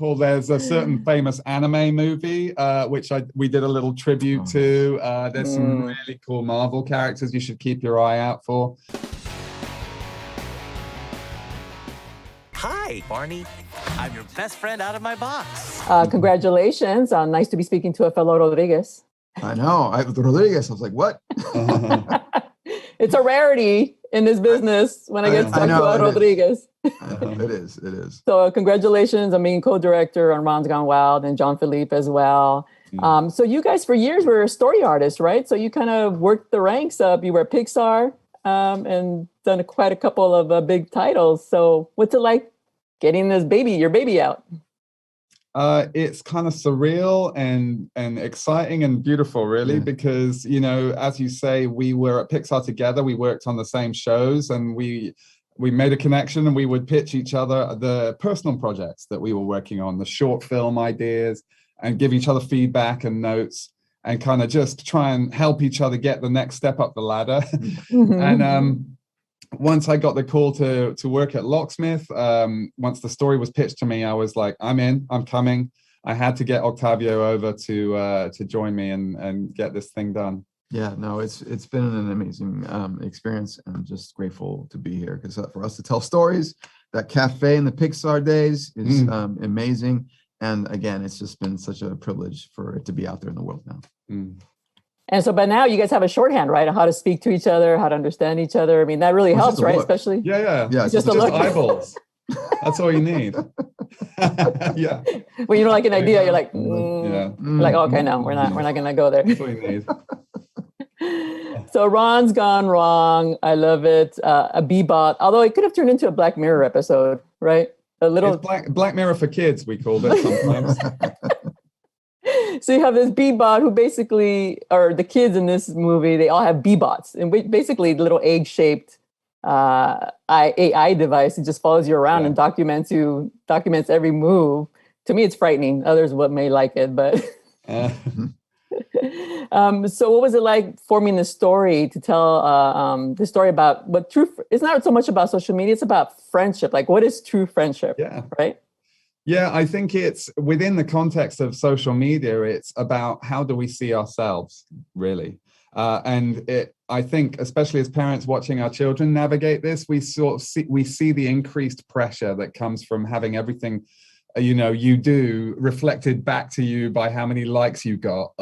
example, there's a certain famous anime movie, which we did a little tribute to. There's some really cool Marvel characters you should keep your eye out for. Hi, Barney. I'm your best friend out of my box. Congratulations. Nice to be speaking to a fellow Rodriguez. I know. Rodriguez. I was like, what? It's a rarity in this business when I get stuck to a Rodriguez. It is. So congratulations on being co-director on Ron's Gone Wild and Jean-Philippe as well. So you guys for years were story artists, right? So you kind of worked the ranks up. You were at Pixar and done quite a couple of big titles. So what's it like getting your baby out? It's kind of surreal and exciting and beautiful, really, because, as you say, we were at Pixar together. We worked on the same shows, and we made a connection, and we would pitch each other the personal projects that we were working on, the short film ideas, and give each other feedback and notes, and kind of just try and help each other get the next step up the ladder. And once I got the call to work at Locksmith, once the story was pitched to me, I was like, I'm in, I'm coming. I had to get Octavio over to join me and get this thing done. Yeah, no, it's been an amazing experience, and I'm just grateful to be here, because for us to tell stories, that cafe in the Pixar days is amazing. And again, it's just been such a privilege for it to be out there in the world now. And so by now you guys have a shorthand, right? How to speak to each other, how to understand each other. I mean, that really helps, right? Look. Especially. Yeah. It's just eyeballs. That's all you need. Yeah. When you don't like an idea, you're like, like, okay, no, we're not going to go there. That's all you need. So Ron's Gone Wrong. I love it. A Bebot, although it could have turned into a Black Mirror episode, right? A little Black Mirror for kids, we called it sometimes. So you have this Bebot who basically, or the kids in this movie, they all have Bebots, and basically the little egg-shaped AI device. It just follows you around and documents every move. To me, it's frightening. Others may like it, but. So what was it like forming the story to tell the story about what it's not so much about social media, it's about friendship. Like, what is true friendship? Yeah. Right? Yeah, I think it's within the context of social media, it's about how do we see ourselves, really. I think, especially as parents watching our children navigate this, we see the increased pressure that comes from having everything you do reflected back to you by how many likes you got.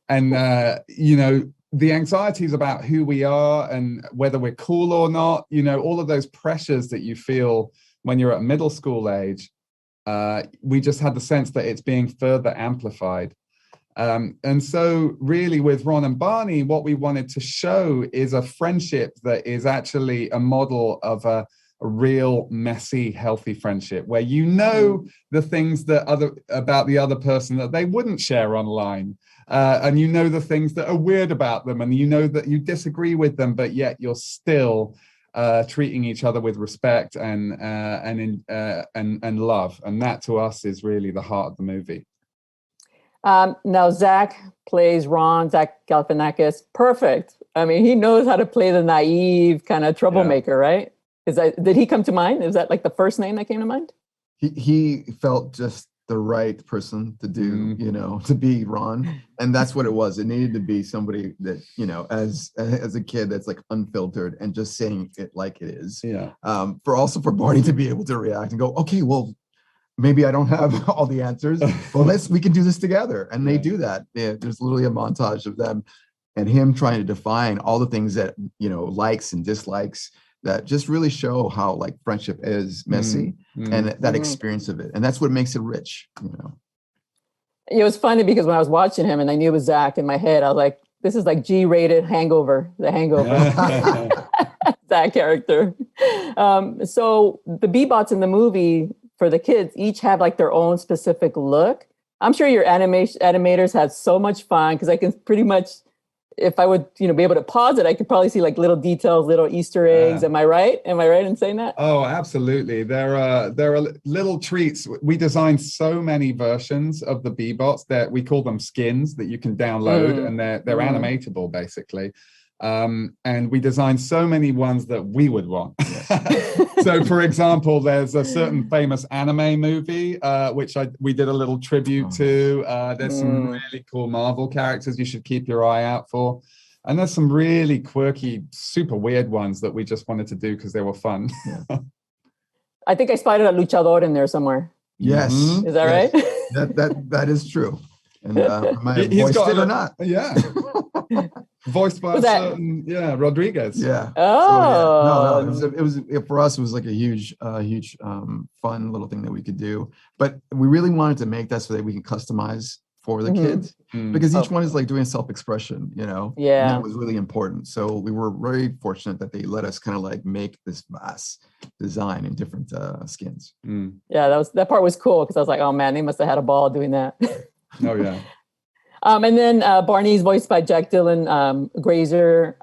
And the anxieties about who we are and whether we're cool or not, all of those pressures that you feel when you're at middle school age, we just had the sense that it's being further amplified. And so really with Ron and Barney, what we wanted to show is a friendship that is actually a model of a real, messy, healthy friendship where the things about the other person that they wouldn't share online. And the things that are weird about them, and that you disagree with them, but yet you're still treating each other with respect and love. And that to us is really the heart of the movie. Now Zach plays Ron, Zach Galifinakis. Perfect. I mean, he knows how to play the naive kind of troublemaker, right? Did he come to mind? Is that like the first name that came to mind? He felt just the right person to do, to be Ron. And that's what it was. It needed to be somebody that, as a kid that's like unfiltered and just saying it like it is. Yeah. For Barney to be able to react and go, okay, well, maybe I don't have all the answers, but we can do this together. And they do that. There's literally a montage of them and him trying to define all the things that, likes and dislikes that just really show how like friendship is messy and that experience of it. And that's what makes it rich, It was funny because when I was watching him and I knew it was Zach in my head, I was like, this is like G-rated Hangover, The Hangover. That character. So the Bebots in the movie for the kids each have like their own specific look. I'm sure your animators had so much fun because I can pretty much, if I would, be able to pause it, I could probably see like little details, little Easter eggs. Am I right? Am I right in saying that? Oh, absolutely. There are little treats. We designed so many versions of the Bebots that we call them skins that you can download, and they're animatable basically. And we designed so many ones that we would want. So, for example, there's a certain famous anime movie, which we did a little tribute to. There's some really cool Marvel characters you should keep your eye out for. And there's some really quirky, super weird ones that we just wanted to do because they were fun. Yeah. I think I spotted a luchador in there somewhere. Yes. Is that right? That is true. And he's voiced it or not. Yeah. Voiced by a certain, Rodriguez. Yeah. Oh. So, it was for us, it was like a huge fun little thing that we could do. But we really wanted to make that so that we can customize for the kids, because each one is like doing self-expression, Yeah. And that was really important. So we were very fortunate that they let us kind of like make this vast design in different skins. Yeah, that part was cool because I was like, oh man, they must have had a ball doing that. Oh yeah. And then Barney's voiced by Jack Dylan Grazer.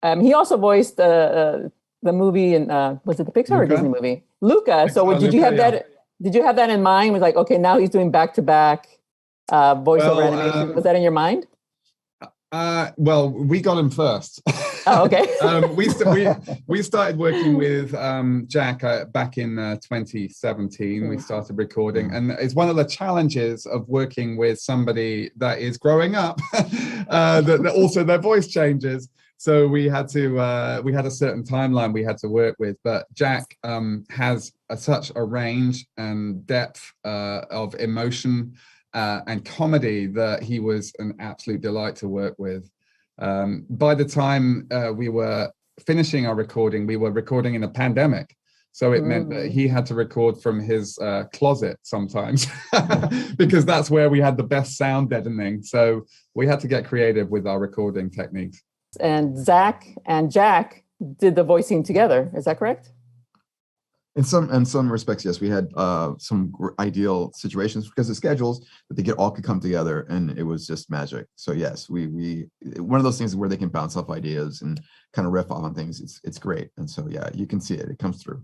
He also voiced the movie in was it the Pixar or Disney movie? Luca. So did you have that? Did you have that in mind? Was like, okay, now he's doing back-to-back voiceover animation. Was that in your mind? Well, we got him first. Oh, okay. we started working with Jack back in 2017. We started recording, and it's one of the challenges of working with somebody that is growing up. that also their voice changes. So we had a certain timeline we had to work with. But Jack has such a range and depth of emotion and comedy that he was an absolute delight to work with. By the time we were finishing our recording, we were recording in a pandemic. So it meant that he had to record from his closet sometimes because that's where we had the best sound deadening. So we had to get creative with our recording techniques. And Zach and Jack did the voicing together. Is that correct? In some respects, yes, we had some ideal situations because of schedules that they all could come together, and it was just magic. So yes, we one of those things where they can bounce off ideas and kind of riff off on things. It's great, and so yeah, you can see it comes through.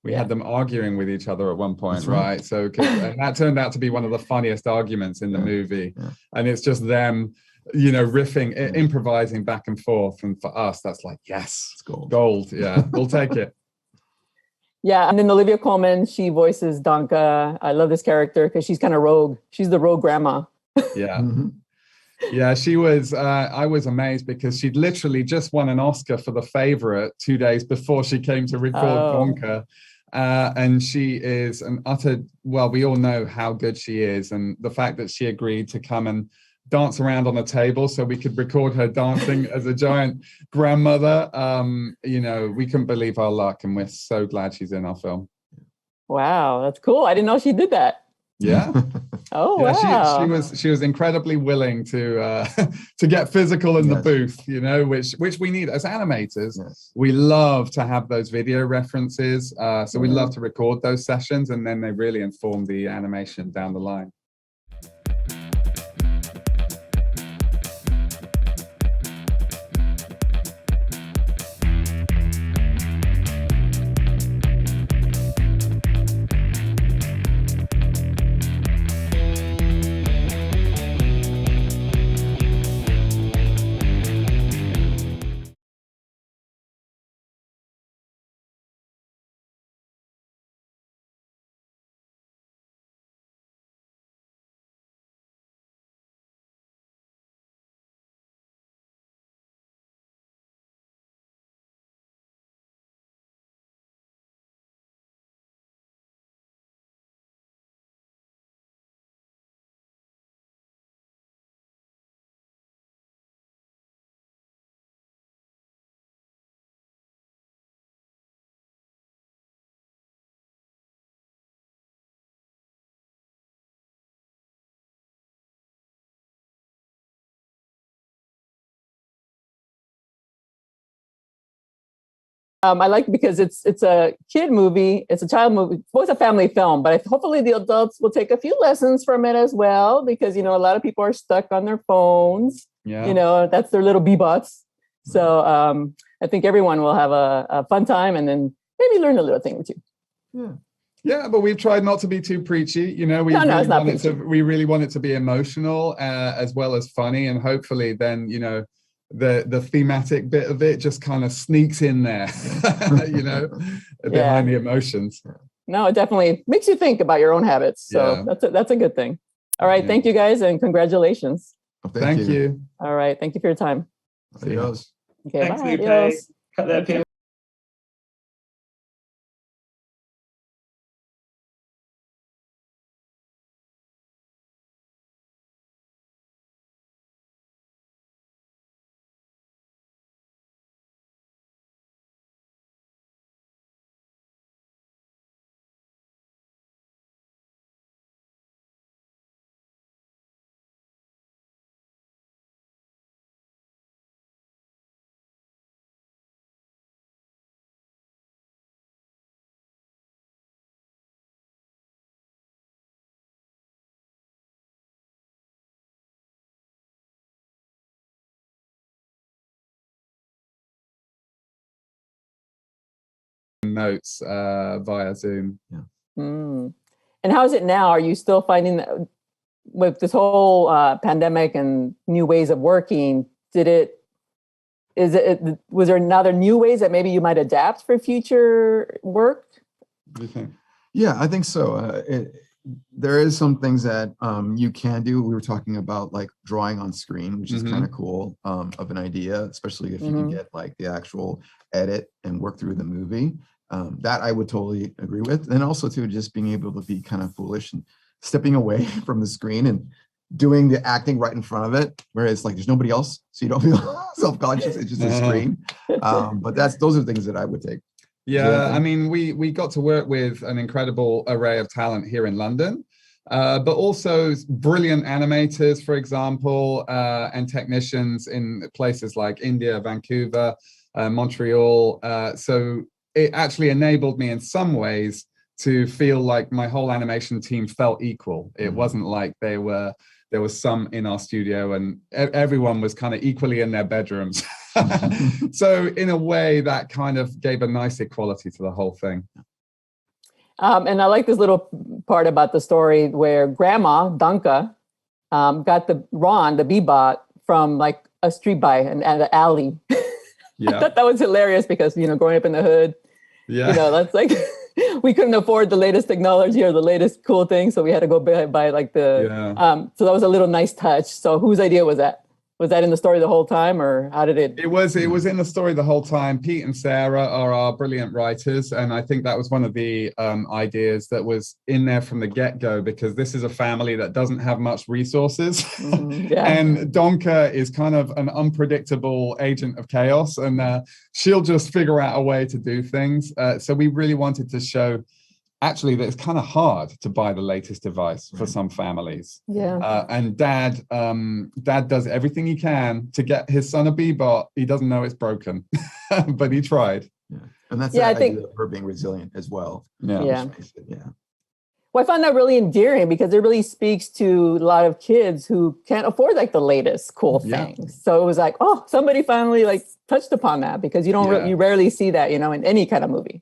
We had them arguing with each other at one point, right? So and that turned out to be one of the funniest arguments in the movie, and it's just them, riffing, improvising back and forth, and for us, that's like it's gold. Yeah, we'll take it. Yeah, and then Olivia Colman, she voices Danka. I love this character because she's kind of rogue. She's the rogue grandma. Yeah. Yeah, she was, I was amazed because she'd literally just won an Oscar for The Favorite 2 days before she came to record Wonka. And she is an utter, well, we all know how good she is. And the fact that she agreed to come and dance around on a table so we could record her dancing as a giant grandmother. We couldn't believe our luck, and we're so glad she's in our film. Wow, that's cool. I didn't know she did that. Yeah. Oh, wow. She was incredibly willing to get physical in the booth, which we need as animators. Yes. We love to have those video references. So we love to record those sessions, and then they really inform the animation down the line. I like because it's a kid movie, it's a child movie, well, it's a family film, but hopefully the adults will take a few lessons from it as well, because a lot of people are stuck on their phones. Yeah. That's their little bebots. So I think everyone will have a fun time and then maybe learn a little thing or two. Yeah. Yeah, but we've tried not to be too preachy. We really want it to be emotional as well as funny, and hopefully then the thematic bit of it just kind of sneaks in there, you know, behind the emotions. No, it definitely makes you think about your own habits. So that's a good thing. All right. Thank you guys, and congratulations. Well, Thank you. All right. Thank you for your time. Adios. Okay, Thanks, bye. Lupe. Adios. Cut that pin. Notes via Zoom. Mm. And how is it now? Are you still finding that with this whole pandemic and new ways of working, was there another new ways that maybe you might adapt for future work? What do you think? Yeah, I think so. There is some things that you can do. We were talking about like drawing on screen, which is kind of cool of an idea, especially if you can get like the actual edit and work through the movie. That I would totally agree with. And also too, just being able to be kind of foolish and stepping away from the screen and doing the acting right in front of it, where it's like there's nobody else, so you don't feel self-conscious. It's just a screen. But those are things that I would take. Yeah, I mean, we got to work with an incredible array of talent here in London, but also brilliant animators, for example, and technicians in places like India, Vancouver, Montreal. So it actually enabled me in some ways to feel like my whole animation team felt equal. It wasn't like there was some in our studio and everyone was kind of equally in their bedrooms. So in a way that kind of gave a nice equality to the whole thing. And I like this little part about the story where Grandma Danka got the Bebot from like a street by an alley. I thought that was hilarious because, you know, growing up in the hood, you know, that's like, we couldn't afford the latest technology or the latest cool thing. So we had to go buy like so that was a little nice touch. So whose idea was that? Was that in the story the whole time, or how did it? It was in the story the whole time. Pete and Sarah are our brilliant writers, and I think that was one of the ideas that was in there from the get-go, because this is a family that doesn't have much resources. And Donka is kind of an unpredictable agent of chaos, and she'll just figure out a way to do things. So we really wanted to show actually that it's kind of hard to buy the latest device for some families. And dad does everything he can to get his son a Bebot. He doesn't know it's broken, but he tried. And that's the idea of her being resilient as well. Well, I found that really endearing because it really speaks to a lot of kids who can't afford like the latest cool things. So it was like, oh, somebody finally like touched upon that, because you rarely see that, you know, in any kind of movie.